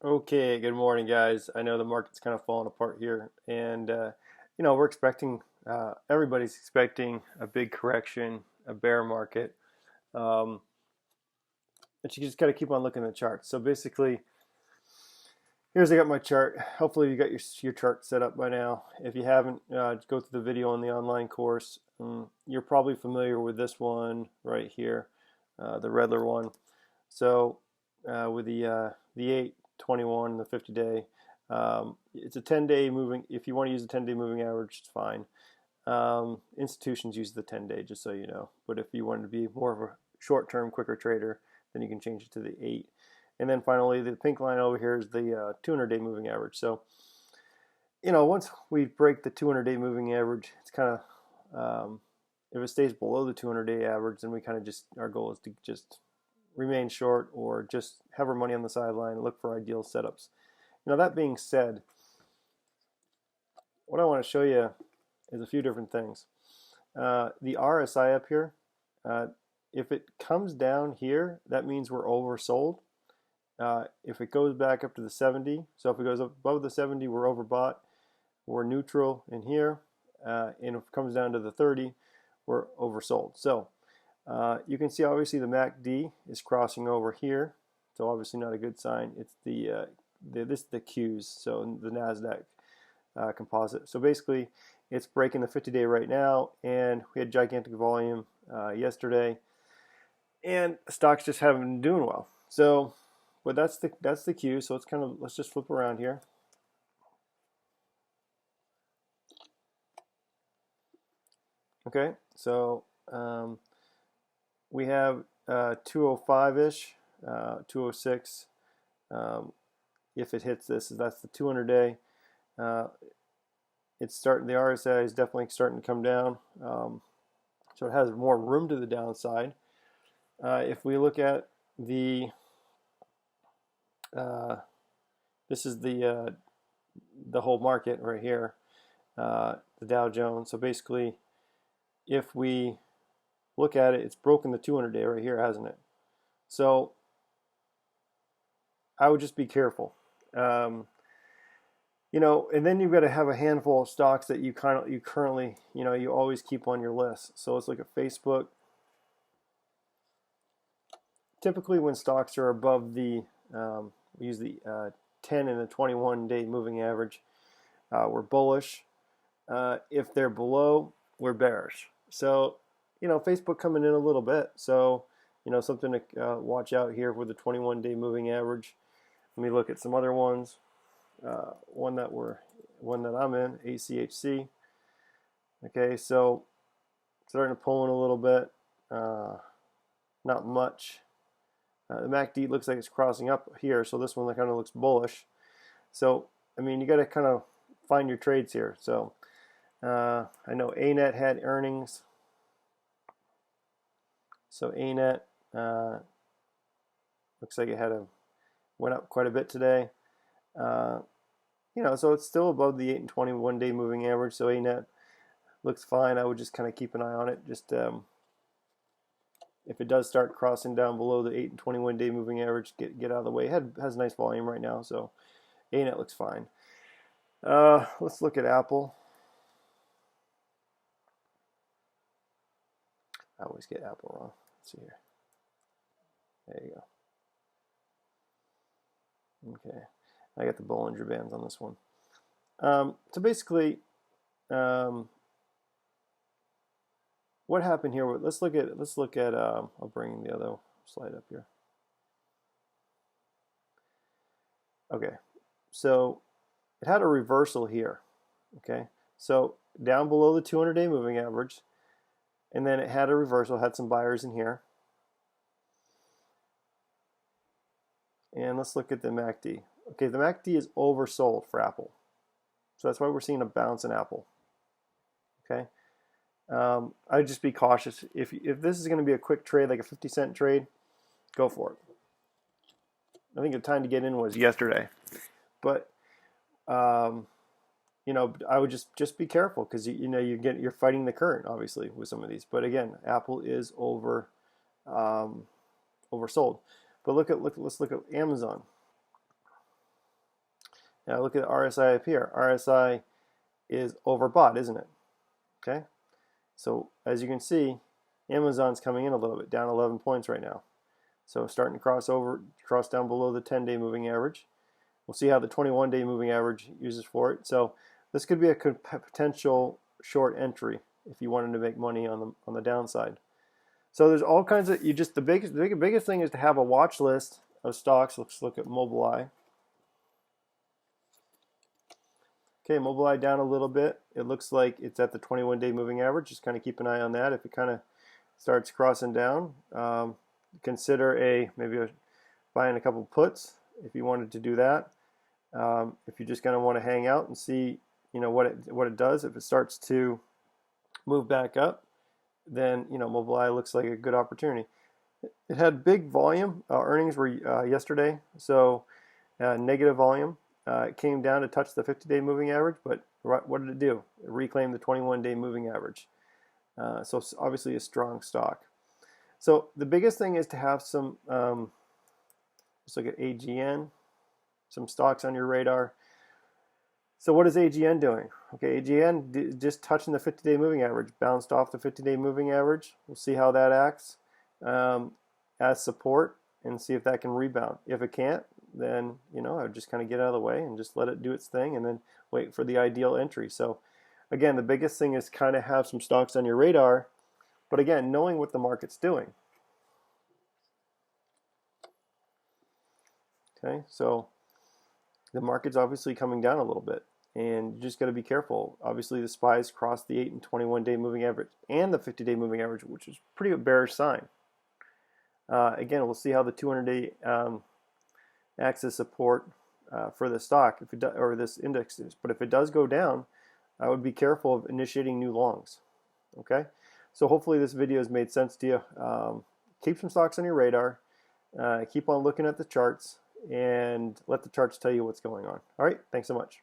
Okay, good morning, guys. I know the market's kind of falling apart here, and we're expecting everybody's expecting a big correction, a bear market, um, but you just got to keep on looking at the charts. So basically, here's I got my chart. Hopefully, you got your chart set up by now. If you haven't, go through the video on the online course. You're probably familiar with this one right here, the Redler one. So with the 821, the 50-day, it's a 10-day moving. If you want to use a 10-day moving average, it's fine. Institutions use the 10-day, just so you know. But if you want to be more of a short-term, quicker trader, then you can change it to the 8. And then finally, the pink line over here is the 200-day moving average. So, once we break the 200-day moving average, it's kind of if it stays below the 200-day average, then we kind of just our goal is to just remain short or just have our money on the sideline and look for ideal setups. That being said, what I want to show you is a few different things. The RSI up here, if it comes down here, that means we're oversold. If it goes back up to the 70, so if it goes up above the 70, we're overbought. We're neutral in here, and if it comes down to the 30, we're oversold. So you can see obviously the MACD is crossing over here, so obviously not a good sign. It's this is the Qs, so the Nasdaq composite. So basically, it's breaking the 50-day right now, and we had gigantic volume yesterday, and the stocks just haven't been doing well. So, but that's the Q. So it's kind of let's just flip around here. Okay, so we have 205-ish, 206. If it hits this, that's the 200-day. It's starting. The RSI is definitely starting to come down, so it has more room to the downside. If we look at this is the whole market right here, the Dow Jones. So basically, if we look at it, it's broken the 200-day right here, hasn't it? So I would just be careful. And then you've got to have a handful of stocks that you currently, you always keep on your list. So let's look at Facebook. Typically, when stocks are above we use the 10 and the 21-day moving average, we're bullish. If they're below, we're bearish. So, Facebook coming in a little bit. So, something to watch out here with the 21-day moving average. Let me look at some other ones. One that I'm in, ACHC. Okay, so starting to pull in a little bit. Not much. The MACD looks like it's crossing up here, so this one kind of looks bullish. So, you got to kind of find your trades here. So, I know ANET had earnings. So ANET looks like it went up quite a bit today. So it's still above the 8 and 21-day moving average. So ANET looks fine. I would just kind of keep an eye on it. Just if it does start crossing down below the 8 and 21-day moving average, get out of the way. It has nice volume right now, so ANET looks fine. Let's look at Apple. I always get Apple wrong. Let's see here. There you go. Okay, I got the Bollinger Bands on this one. So basically, what happened here? Let's look at. I'll bring the other slide up here. Okay, so it had a reversal here. Okay, so down below the 200-day moving average, and then it had a reversal. Had some buyers in here, and let's look at the MACD. Okay, the MACD is oversold for Apple, so that's why we're seeing a bounce in Apple. Okay. I'd just be cautious. If this is going to be a quick trade, like a 50-cent trade, go for it. I think the time to get in was yesterday, but I would just be careful because you're fighting the current obviously with some of these. But again, Apple is oversold. But let's look at Amazon. Now look at RSI up here. RSI is overbought, isn't it? Okay. So as you can see, Amazon's coming in a little bit, down 11 points right now. So starting to cross down below the 10-day moving average. We'll see how the 21-day moving average uses for it. So this could be a potential short entry if you wanted to make money on the downside. So there's all kinds of the biggest thing is to have a watch list of stocks. Let's look at Mobileye. Okay, Mobileye down a little bit. It looks like it's at the 21-day moving average. Just kind of keep an eye on that. If it kind of starts crossing down, consider maybe buying a couple puts if you wanted to do that. If you just kind of want to hang out and see, what it does. If it starts to move back up, then Mobileye looks like a good opportunity. It had big volume. Earnings were yesterday, so negative volume. It came down to touch the 50-day moving average, but what did it do? It reclaimed the 21-day moving average. So it's obviously a strong stock. So the biggest thing is to have some, let's look at AGN, some stocks on your radar. So what is AGN doing? Okay, AGN just touching the 50-day moving average, bounced off the 50-day moving average. We'll see how that acts as support and see if that can rebound. If it can't, then I would just kind of get out of the way and just let it do its thing and then wait for the ideal entry. So again, the biggest thing is kind of have some stocks on your radar, but again, knowing what the market's doing. Okay, so the market's obviously coming down a little bit, and you just got to be careful. Obviously, the SPY's crossed the 8 and 21-day moving average and the 50-day moving average, which is pretty bearish sign. Again, we'll see how the 200-day acts as support for the stock or this index is. But if it does go down, I would be careful of initiating new longs. Okay, so hopefully this video has made sense to you. Keep some stocks on your radar. Keep on looking at the charts and let the charts tell you what's going on. All right, thanks so much.